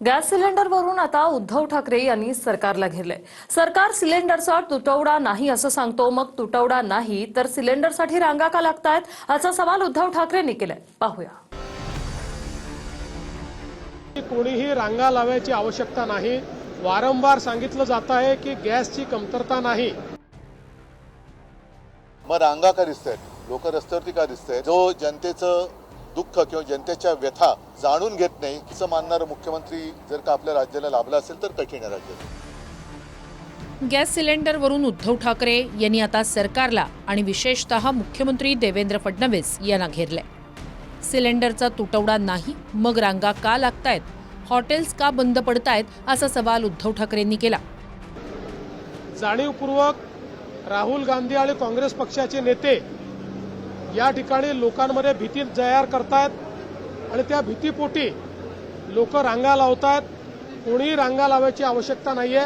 Gas सिलेंडरवरून आता उद्धव ठाकरे यांनी सरकारला घेरले। सरकार सिलेंडरचा तुटवडा नाही असं सांगतो, मग तुटवडा नाही तर सिलेंडरसाठी रांगा का लागतायत असा सवाल उद्धव ठाकरेंनी केलाय। पाहूया। कोणीही रांगा लावायची आवश्यकता नाही। वारंवार सांगितलं जात आहे की गॅसची कमतरता नाही। मग रांगा का दिसतायत, लोक रस्त्यावरती का दिसतायत? जो जनतेचं दुःख किंवा जनतेच्या व्यथा जाणून घेत नाही असं मानणारं मुख्यमंत्री जर का आपल्या राज्याला लाभला असेल तर कठीण आहे राज्याचं। गॅस सिलेंडरवरून उद्धव ठाकरे यांनी आता सरकारला आणि विशेषतः मुख्यमंत्री देवेंद्र फडणवीस यांना घेरले। सिलेंडरचा तुटवडा नाही, मग रांगा का लागतायत, हॉटेल्स का बंद पडतायत असा सवाल उद्धव ठाकरेंनी केला। जाणीवपूर्वक राहुल गांधी आणि काँग्रेस पक्षाचे नेते या ठिकाणी लोकांमध्ये भीती तयार करतायत आणि त्या भीतीपोटी लोक रांगा लावतायत। कोणी रांगा लावायची आवश्यकता नाहीये।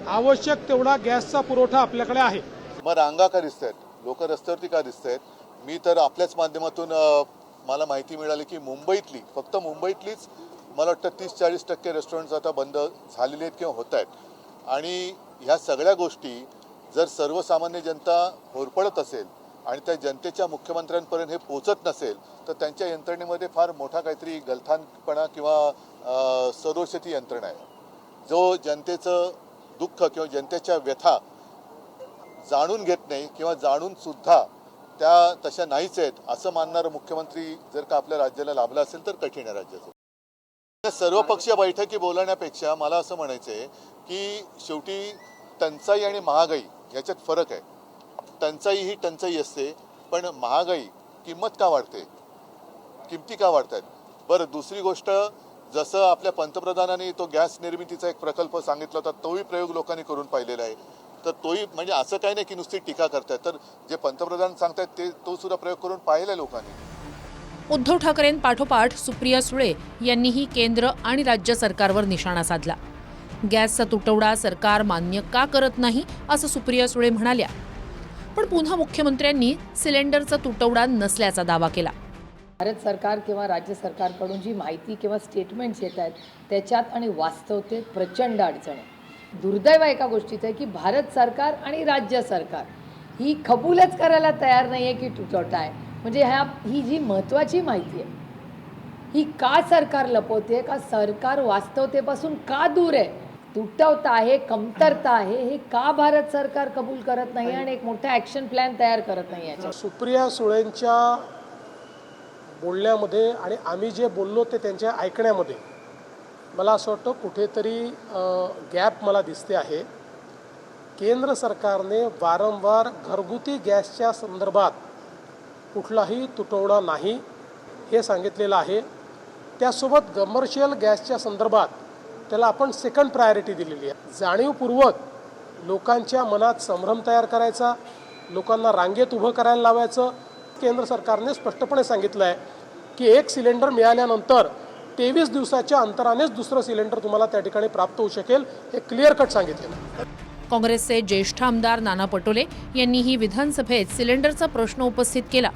आवश्यक तेवढा गॅसचा पुरवठा आपल्याकडे आहे। मग रांगा का दिसतायत, लोक रस्त्यावरती का दिसतायत? मी तर आपल्याच माध्यमातून मला माहिती मिळाली की मुंबईतली, फक्त मुंबईतलीच मला वाटतं 30-40% रेस्टॉरंट्स आता बंद झालेले आहेत किंवा होत आहेत। आणि ह्या सगळ्या गोष्टी जर सर्वसामान्य जनता होरपळत असेल आणि त्या जनतेच्या मुख्यमंत्र्यांपर्यंत हे पोचत नसेल तर त्यांच्या यंत्रणेमध्ये फार मोठा काहीतरी गलथानपणा किंवा सदोषती यंत्रणा आहे। जो जनतेचं दुःख किंवा जनतेच्या व्यथा जाणून घेत नाही किंवा जाणून सुद्धा त्या तशा नाहीच आहेत असं मानणारं मुख्यमंत्री जर का आपल्या राज्याला लाभला असेल तर कठीण आहे राज्याचं। सर्वपक्षीय बैठकी बोलण्यापेक्षा मला असं म्हणायचं आहे की शेवटी टंचाई आणि महागाई ह्याच्यात फरक आहे। टंचाई ही टंचाई असते, पण महागाई किंमत का वाढते, किमती का वाढतात? बरं, दुसरी गोष्ट, जसं आपल्या पंतप्रधानांनी तो गॅस निर्मितीचा एक प्रकल्प सांगितला होता, तोही प्रयोग लोकांनी करून पाहिलेला आहे। तर तोही म्हणजे असं काही नाही की नुसती टीका करतायत, तर जे पंतप्रधान सांगतायत तो सुद्धा प्रयोग करून पाहिलाय लोकांनी। उद्धव ठाकरेंपाठोपाठ सुप्रिया सुळे यांनीही केंद्र आणि राज्य सरकारवर निशाणा साधला। गॅसचा तुटवडा सरकार मान्य का करत नाही असं सुप्रिया सुळे म्हणाल्या, पण पुन्हा मुख्यमंत्र्यांनी सिलेंडरचा तुटवडा नसल्याचा दावा केला। भारत सरकार किंवा राज्य सरकारकडून जी माहिती किंवा स्टेटमेंट्स येत आहेत त्याच्यात आणि वास्तवतेत प्रचंड अडचण आहे। दुर्दैव एका गोष्टीचं आहे की भारत सरकार आणि राज्य सरकार ही कबूलच करायला तयार नाही आहे की तुटवडा आहे। म्हणजे ही जी महत्त्वाची माहिती आहे ही का सरकार लपवते, का सरकार वास्तवतेपासून का दूर आहे, तुटवता आहे, कमतरता आहे, हे का भारत सरकार कबूल करत नाही आणि एक मोठा ॲक्शन प्लॅन तयार करत नाही याच्या। सुप्रिया सुळेंच्या बोलण्यामध्ये आणि आम्ही जे बोललो ते त्यांच्या ऐकण्यामध्ये मला असं वाटतं कुठेतरी गॅप मला दिसते आहे। केंद्र सरकारने वारंवार घरगुती गॅसच्या संदर्भात कुठलाही तुटवडा नाही हे सांगितलेलं आहे। त्यासोबत कमर्शियल गॅसच्या संदर्भात त्याला आपण सेकंड प्रायोरिटी दिलेली आहे। जाणीवपूर्वक लोकांच्या मनात संभ्रम तयार करायचा, लोकांना रांगेत उभं करायला लावायचं। केंद्र सरकारने स्पष्टपणे सांगितलं आहे की एक सिलेंडर मिळाल्यानंतर 23 दिवसाच्या अंतरानेच दुसरं सिलेंडर तुम्हाला त्या ठिकाणी प्राप्त होऊ शकेल, हे क्लिअर कट सांगितलेलं आहे। काँग्रेसचे ज्येष्ठ आमदार नाना पटोले यांनीही विधानसभेत सिलेंडरचा प्रश्न उपस्थित केला।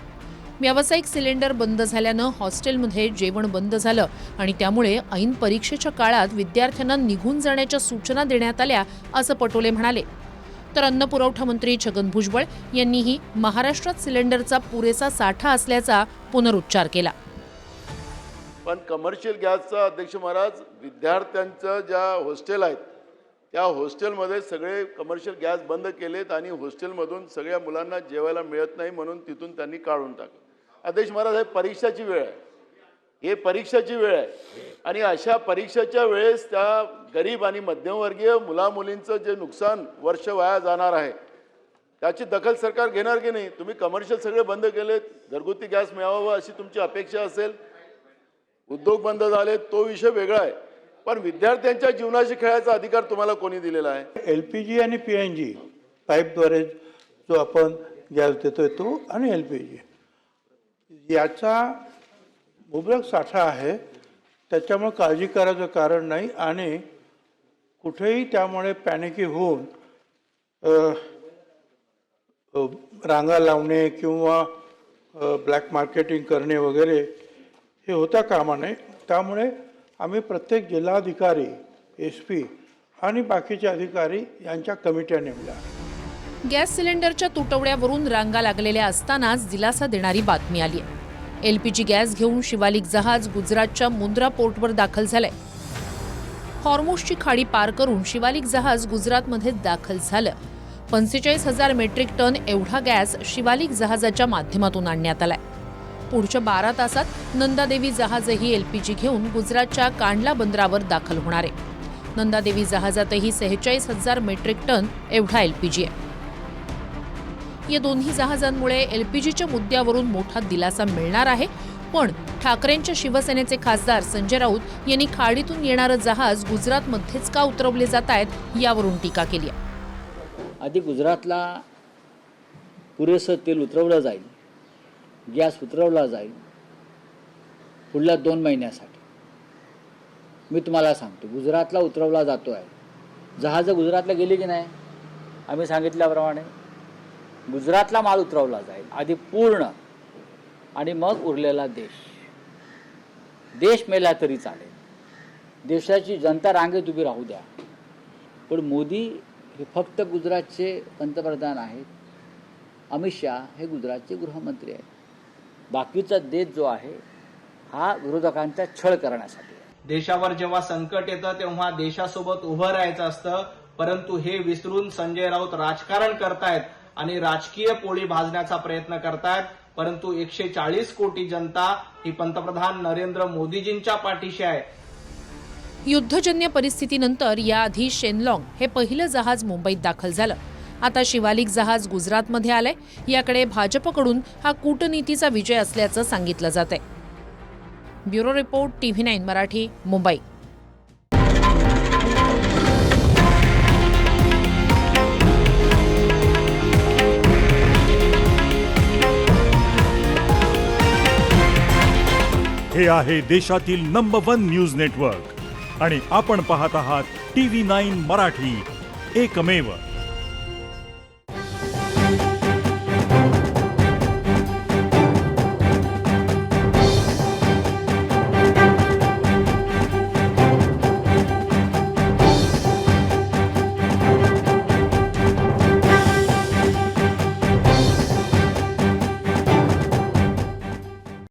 व्यावसायिक सिलेंडर बंद झाल्यानं हॉस्टेलमध्ये जेवण बंद झालं आणि त्यामुळे ऐन परीक्षेच्या काळात विद्यार्थ्यांना निघून जाण्याच्या सूचना देण्यात आल्या असं पटोले म्हणाले। तर अन्न पुरवठा मंत्री छगन भुजबळ यांनीही महाराष्ट्रात सिलेंडरचा पुरेसा साठा असल्याचा पुनरुच्चार केला। पण कमर्शियल गॅसचा अध्यक्ष महाराज, विद्यार्थ्यांचं ज्या हॉस्टेल आहेत त्या हॉस्टेलमध्ये सगळे कमर्शियल गॅस बंद केलेत आणि हॉस्टेलमधून सगळ्या मुलांना जेवायला मिळत नाही म्हणून तिथून त्यांनी काढून टाकलं। अध्यक्ष महाराज, हे परीक्षाची वेळ आहे, हे परीक्षाची वेळ आहे आणि अशा परीक्षेच्या वेळेस त्या गरीब आणि मध्यमवर्गीय मुलामुलींचं जे नुकसान वर्ष वाया जाणार आहे त्याची दखल सरकार घेणार की नाही? तुम्ही कमर्शियल सगळे बंद केलेत, घरगुती गॅस मिळावा अशी तुमची अपेक्षा असेल, उद्योग बंद झाले तो विषय वेगळा आहे, पण विद्यार्थ्यांच्या जीवनाशी खेळायचा अधिकार तुम्हाला कोणी दिलेला आहे? LPG आणि PNG पाईपद्वारे जो आपण गॅस देतोय तो आणि LPG याचा मुबलक साठा आहे, त्याच्यामुळे काळजी करायचं कारण नाही आणि कुठेही त्यामुळे पॅनिकी होऊन रांगा लावणे किंवा ब्लॅक मार्केटिंग करणे वगैरे हे होता कामा नये। त्यामुळे आम्ही प्रत्येक जिल्हाधिकारी, SP आणि बाकीचे अधिकारी यांच्या कमिट्या नेमल्या. गॅस सिलेंडरच्या तुटवड्यावरून रांगा लागलेल्या असतानाच दिलासा देणारी बातमी आली आहे. LPG गॅस घेऊन शिवालिक जहाज गुजरातच्या मुंद्रा पोर्टवर दाखल झालंय. हॉर्मुझची खाडी पार करून शिवालिक जहाज गुजरातमध्ये दाखल झालं. 45,000 मेट्रिक टन एवढा गॅस शिवालिक जहाजाच्या माध्यमातून आणण्यात आलाय. पुढच्या 12 तासात नंदादेवी जहाजही LPG घेऊन गुजरातच्या कांडला बंदरावर दाखल होणार आहे. नंदादेवी जहाजातही 46,000 मेट्रिक टन एवढा LPG आहे. या दोन्ही जहाजांमुळे LPGच्या मुद्द्यावरून मोठा दिलासा मिळणार आहे. पण ठाकरेंच्या शिवसेनेचे खासदार संजय राऊत यांनी खाडीतून येणारं जहाज गुजरातमध्येच का उतरवले जात आहेत यावरून टीका केली आहे. आधी गुजरातला पुरेसं तेल उतरवलं जाईल, गॅस उतरवला जाईल पुढल्या 2 महिन्यासाठी. मी तुम्हाला सांगतो, गुजरातला उतरवला जातो आहे. जहाजं गुजरातला गेली की नाही? आम्ही सांगितल्याप्रमाणे गुजरातला माल उतरवला जाईल आधी पूर्ण, आणि मग उरलेला देश मेला तरी चालेल. देशाची जनता रांगेत उभी राहू द्या. पण मोदी हे फक्त गुजरातचे पंतप्रधान आहेत. अमित शहा हे गुजरातचे गृहमंत्री आहेत. बाकीचा देश जो आहे हा विरोधकांचा छळ करण्यासाठी आहे. देशावर जेव्हा संकट येतं तेव्हा देशासोबत उभं राहायचं असतं, परंतु हे विसरून संजय राऊत राजकारण करतायत आणि राजकीय पोळी भाजण्याचा प्रयत्न करतायत. परंतु 140 कोटी जनता ही पंतप्रधान नरेंद्र मोदीजींच्या पाठीशी आहे. युद्धजन्य परिस्थितीनंतर याआधी शेनलॉंग हे पहिलं जहाज मुंबईत दाखल झालं. आता शिवालिक जहाज गुजरातमध्ये आलंय. याकडे भाजपकडून हा कूटनीतीचा विजय असल्याचं सांगितलं जात आहे. Bureau report TV9 Marathi, Mumbai. हे आहे देशातील नंबर 1 न्यूज नेटवर्क आणि आपण पाहत आहात TV9 मराठी, एकमेव.